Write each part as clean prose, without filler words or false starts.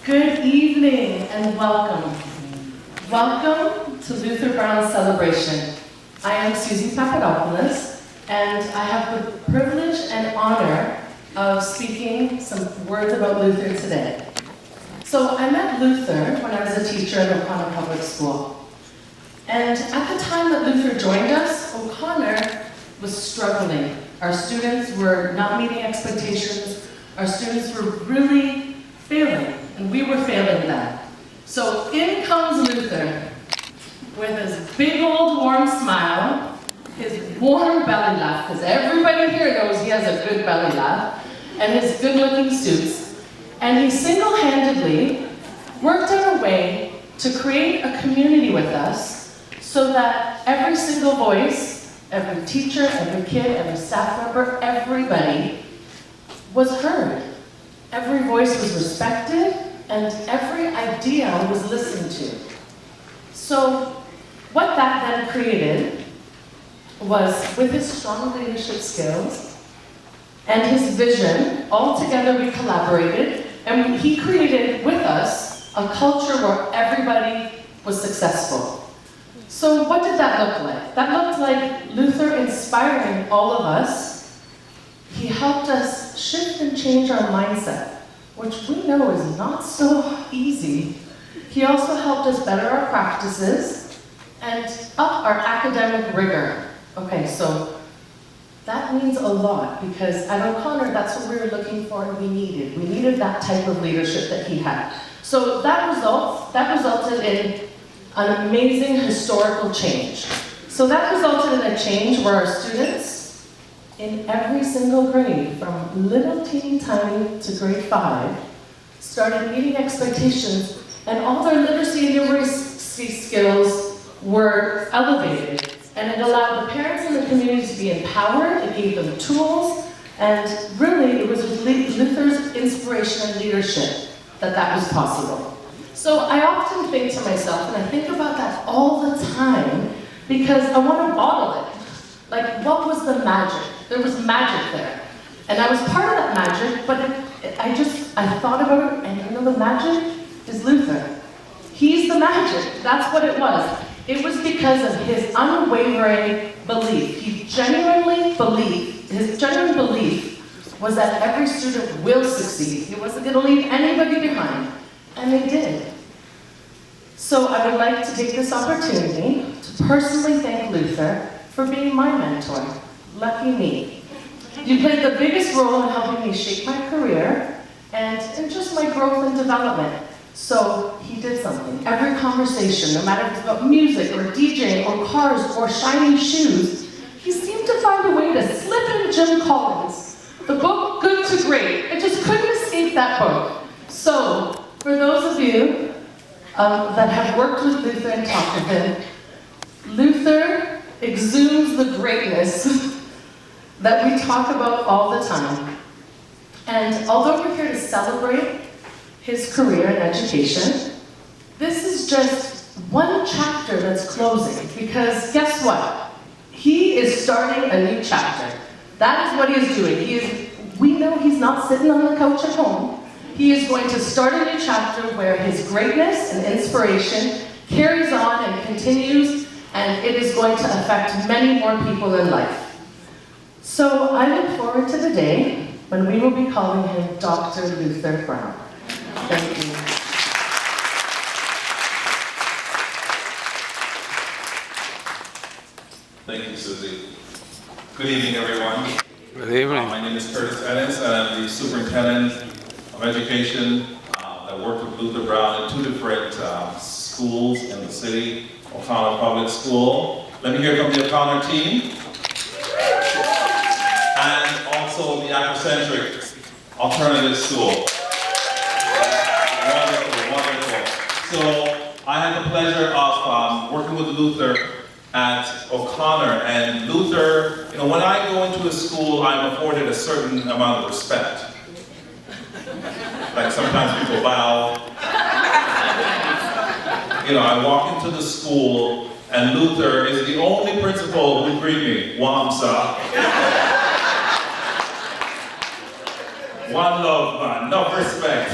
Good evening and welcome. Welcome to Luther Brown's celebration. I am Susie Papadopoulos, and I have the privilege and honor of speaking some words about Luther today. So I met Luther when I was a teacher at O'Connor Public School. And at the time that Luther joined us, O'Connor was struggling. Our students were not meeting expectations. Our students were really failing, and we were failing them. So in comes Luther with his big old warm smile, his warm belly laugh, because everybody here knows he has a good belly laugh, and his good-looking suits. And he single-handedly worked out a way to create a community with us so that every single voice, every teacher, every kid, every staff member, everybody was heard. Every voice was respected, and every idea was listened to. So what that then created was, with his strong leadership skills and his vision, all together we collaborated, and he created with us a culture where everybody was successful. So what did that look like? That looked like Luther inspiring all of us. He helped us shift and change our mindset, which we know is not so easy. He also helped us better our practices and up our academic rigor. Okay, so that means a lot, because at O'Connor, that's what we were looking for and we needed. We needed that type of leadership that he had. So that resulted in an amazing historical change. So that resulted in a change where our students, in every single grade, from little teeny tiny to grade 5, started meeting expectations, and all their literacy and numeracy skills were elevated. And it allowed the parents and the community to be empowered, it gave them tools, and really it was with Luther's inspiration and leadership that was possible. So I often think to myself, and I think about that all the time, because I want to bottle it. Like, what was the magic? There was magic there. And I was part of that magic, but I thought about it, and you know the magic is Luther. He's the magic. That's what it was. It was because of his unwavering belief. He genuinely believed, his genuine belief was that every student will succeed. He wasn't going to leave anybody behind. And they did. So I would like to take this opportunity to personally thank Luther for being my mentor. Lucky me. You played the biggest role in helping me shape my career and in just my growth and development. So he did something. Every conversation, no matter if it's about music or DJing or cars or shiny shoes, he seemed to find a way to slip in Jim Collins. The book, Good to Great. I just couldn't escape that book. So, for those of you that have worked with Luther and talked with him, Luther exudes the greatness that we talk about all the time. And although we're here to celebrate his career in education, this is just one chapter that's closing, because guess what? He is starting a new chapter. That is what he is doing. We know he's not sitting on the couch at home. He is going to start a new chapter where his greatness and inspiration carries on and continues, and it is going to affect many more people in life. So I look forward to the day when we will be calling him Dr. Luther Brown. Thank you. Thank you, Susie. Good evening, everyone. Good evening. My name is Curtis Ennis, and I'm the superintendent of education that worked with Luther Brown in 2 different schools in the city, O'Connor Public School. Let me hear from the O'Connor team. And also the Afrocentric Alternative School. Wonderful, wonderful. So I had the pleasure of working with Luther at O'Connor, and Luther, you know, when I go into a school, I'm afforded a certain amount of respect. Like sometimes people bow. You know, I walk into the school, and Luther is the only principal who greet me. Wamsa. One love, man, no respect.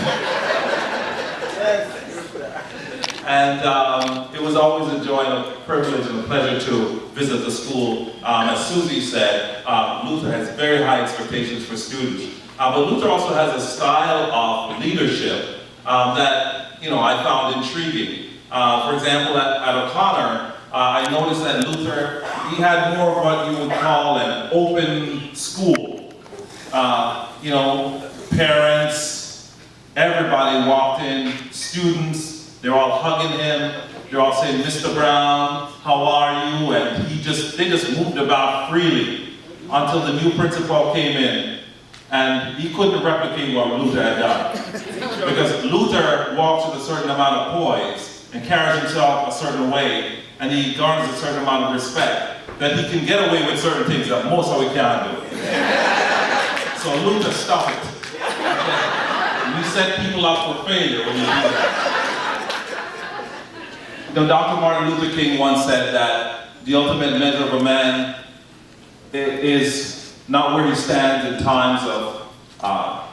And it was always a joy and a privilege and a pleasure to visit the school. As Susie said, Luther has very high expectations for students. But Luther also has a style of leadership that I found intriguing. For example, at O'Connor, I noticed that Luther, he had more of what you would call an open school. Parents, everybody walked in, students, they're all hugging him, they're all saying, Mr. Brown, how are you? And they just moved about freely until the new principal came in. And he couldn't replicate what Luther had done. Because Luther walks with a certain amount of poise and carries himself a certain way, and he garners a certain amount of respect, that he can get away with certain things that most of us can't do. So Luther, stop it. You set people up for failure when you do that. Dr. Martin Luther King once said that the ultimate measure of a man is not where he stands in times of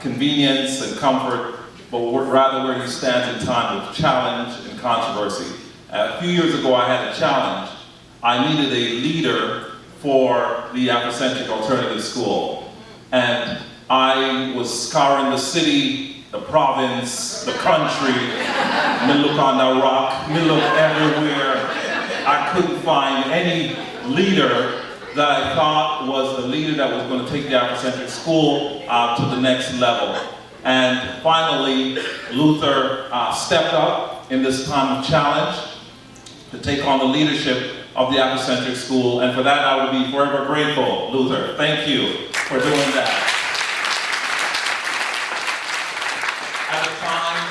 convenience and comfort, but rather where he stands in times of challenge and controversy. A few years ago, I had a challenge. I needed a leader for the Afrocentric Alternative School. And I was scouring the city, the province, the country. Me look on the rock, me look everywhere. I couldn't find any leader that I thought was the leader that was going to take the Afrocentric school to the next level. And finally, Luther stepped up in this time of challenge to take on the leadership of the Afrocentric school, and for that I will be forever grateful. Luther, thank you for doing that. At the time,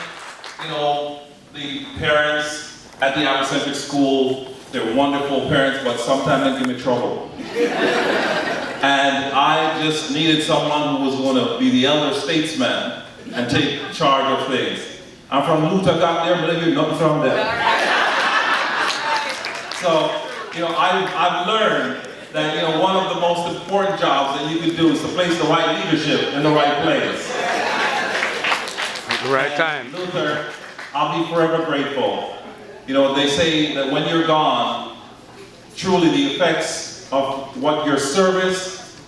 the parents at the Afrocentric school, they're wonderful parents, but sometimes they give me trouble. And I just needed someone who was going to be the elder statesman and take charge of things. I'm from Luther, got there, but I didn't nothing from there. So, I've learned that, one of the most important jobs that you can do is to place the right leadership in the right place. At the right time. Luther, I'll be forever grateful. They say that when you're gone, truly the effects of what your service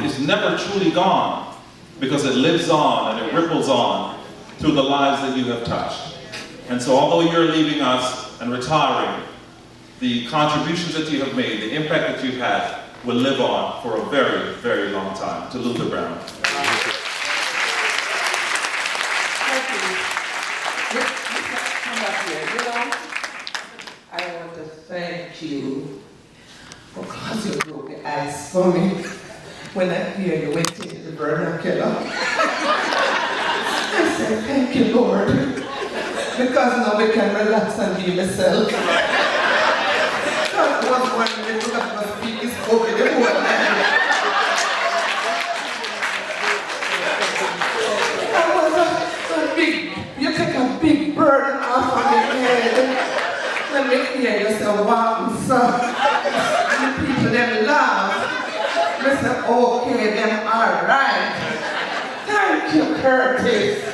is never truly gone, because it lives on and it ripples on through the lives that you have touched. And so although you're leaving us and retiring, the contributions that you have made, the impact that you've had, will live on for a very, very long time. To Luther Brown. Thank you. Come up here. I want to thank you for causing you broke the ice for me when I hear you went into the vernacular. I said, thank you, Lord, because now we can relax and be myself. I was wondering if I was speaking spoken the whole language. That was a big, you take a big burden off of my head. When you hear you say, wow, son, the people them laugh. They say, okay, them all right. Thank you, Curtis.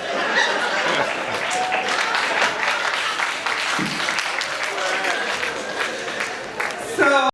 So